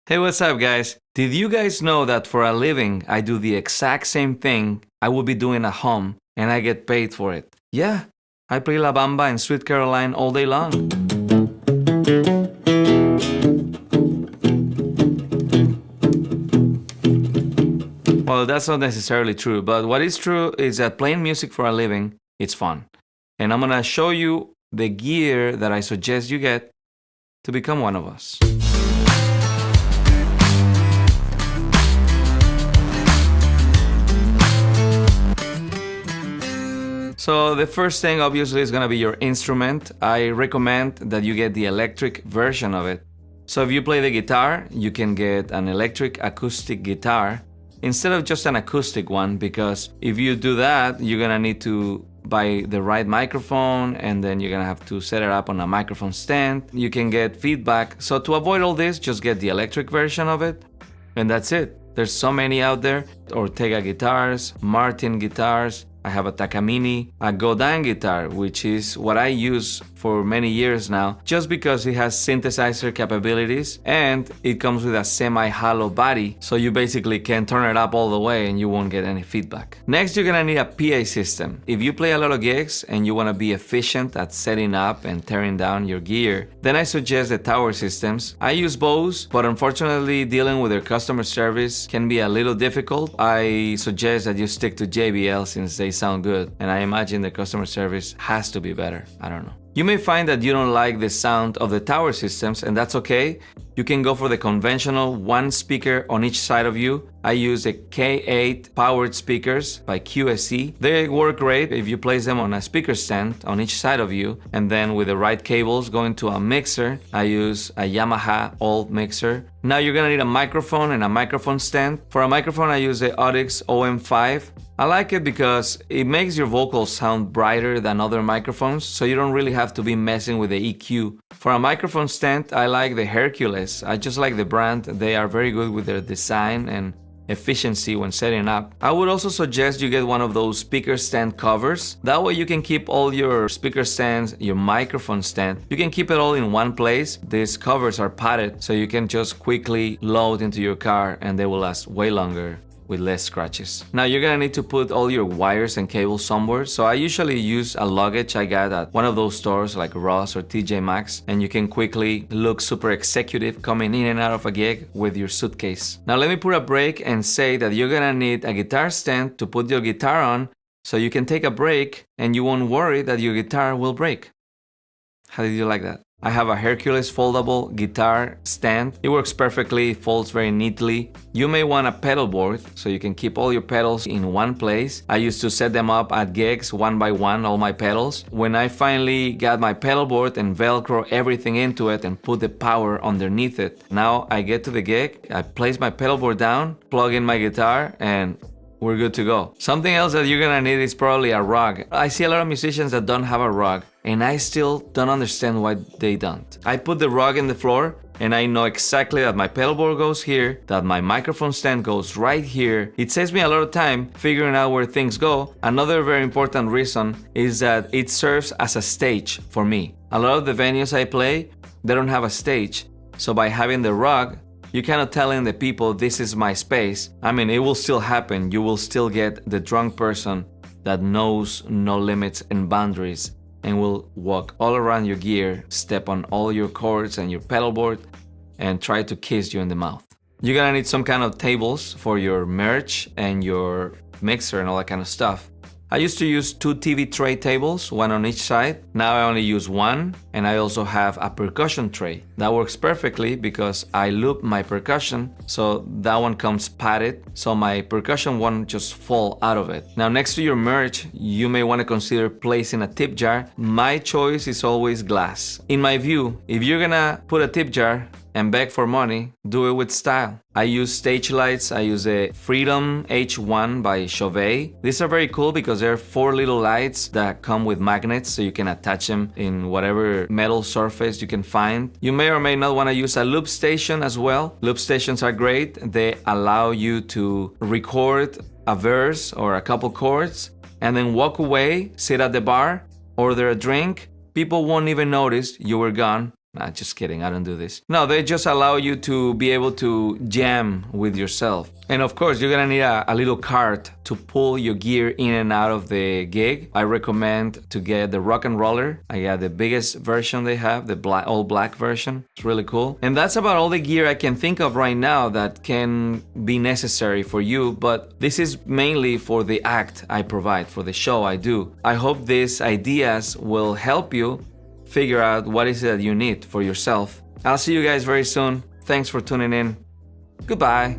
Hey, what's up, guys? Did you guys know that for a living, I do the exact same thing I would be doing at home, and I get paid for it? Yeah, I play La Bamba and Sweet Caroline all day long. Well, that's not necessarily true, but what is true is that playing music for a living, it's fun. And I'm gonna show you the gear that I suggest you get to become one of us. So the first thing obviously is going to be your instrument. I recommend that you get the electric version of it. So if you play the guitar, you can get an electric acoustic guitar instead of just an acoustic one, because if you do that, you're going to need to buy the right microphone, and then you're going to have to set it up on a microphone stand. You can get feedback. So to avoid all this, just get the electric version of it, and that's it. There's so many out there. Ortega guitars, Martin guitars. I have a Takamine, a Godin guitar, which is what I use for many years now, just because it has synthesizer capabilities and it comes with a semi-hollow body, so you basically can turn it up all the way and you won't get any feedback. Next, you're gonna need a PA system. If you play a lot of gigs and you wanna be efficient at setting up and tearing down your gear, then I suggest the tower systems. I use Bose, but unfortunately dealing with their customer service can be a little difficult. I suggest that you stick to JBL since they sound good, and I imagine the customer service has to be better. I don't know. You may find that you don't like the sound of the tower systems, and that's okay. You can go for the conventional one speaker on each side of you. I use the K8 powered speakers by QSC. They work great if you place them on a speaker stand on each side of you, and then with the right cables going to a mixer. I use a Yamaha old mixer. Now you're gonna need a microphone and a microphone stand. For a microphone, I use the Audix OM5. I like it because it makes your vocals sound brighter than other microphones, so you don't really have to be messing with the EQ. For a microphone stand, I like the Hercules. I just like the brand. They are very good with their design and efficiency when setting up. I would also suggest you get one of those speaker stand covers. That way you can keep all your speaker stands, your microphone stand, you can keep it all in one place. These covers are padded, so you can just quickly load into your car and they will last way longer with less scratches. Now you're gonna need to put all your wires and cables somewhere, so I usually use a luggage I got at one of those stores like Ross or TJ Maxx, and you can quickly look super executive coming in and out of a gig with your suitcase. Now let me put a break and say that you're gonna need a guitar stand to put your guitar on, so you can take a break and you won't worry that your guitar will break. How did you like that? I have a Hercules foldable guitar stand. It works perfectly, folds very neatly. You may want a pedalboard so you can keep all your pedals in one place. I used to set them up at gigs one by one, all my pedals. When I finally got my pedalboard and Velcro everything into it and put the power underneath it, now I get to the gig, I place my pedalboard down, plug in my guitar, and we're good to go. Something else that you're gonna need is probably a rug. I see a lot of musicians that don't have a rug, and I still don't understand why they don't. I put the rug in the floor, and I know exactly that my pedalboard goes here, that my microphone stand goes right here. It saves me a lot of time figuring out where things go. Another very important reason is that it serves as a stage for me. A lot of the venues I play, they don't have a stage, so by having the rug, you're kind of telling the people, this is my space. I mean, it will still happen. You will still get the drunk person that knows no limits and boundaries and will walk all around your gear, step on all your chords and your pedalboard, and try to kiss you in the mouth. You're gonna need some kind of tables for your merch and your mixer and all that kind of stuff. I used to use 2 TV tray tables, one on each side. Now I only use one, and I also have a percussion tray. That works perfectly because I loop my percussion, so that one comes padded, so my percussion won't just fall out of it. Now next to your merch, you may want to consider placing a tip jar. My choice is always glass. In my view, if you're gonna put a tip jar and beg for money, do it with style. I use stage lights. I use a Freedom H1 by Chauvet. These are very cool because they're 4 little lights that come with magnets, so you can attach them in whatever metal surface you can find. You may or may not want to use a loop station as well. Loop stations are great. They allow you to record a verse or a couple chords and then walk away, sit at the bar, order a drink. People won't even notice you were gone Nah, just kidding, I don't do this. No, they just allow you to be able to jam with yourself. And of course, you're gonna need a little cart to pull your gear in and out of the gig. I recommend to get the RocknRoller. I got the biggest version they have, the all black version. It's really cool. And that's about all the gear I can think of right now that can be necessary for you, but this is mainly for the act I provide, for the show I do. I hope these ideas will help you figure out what is it that you need for yourself. I'll see you guys very soon. Thanks for tuning in. Goodbye.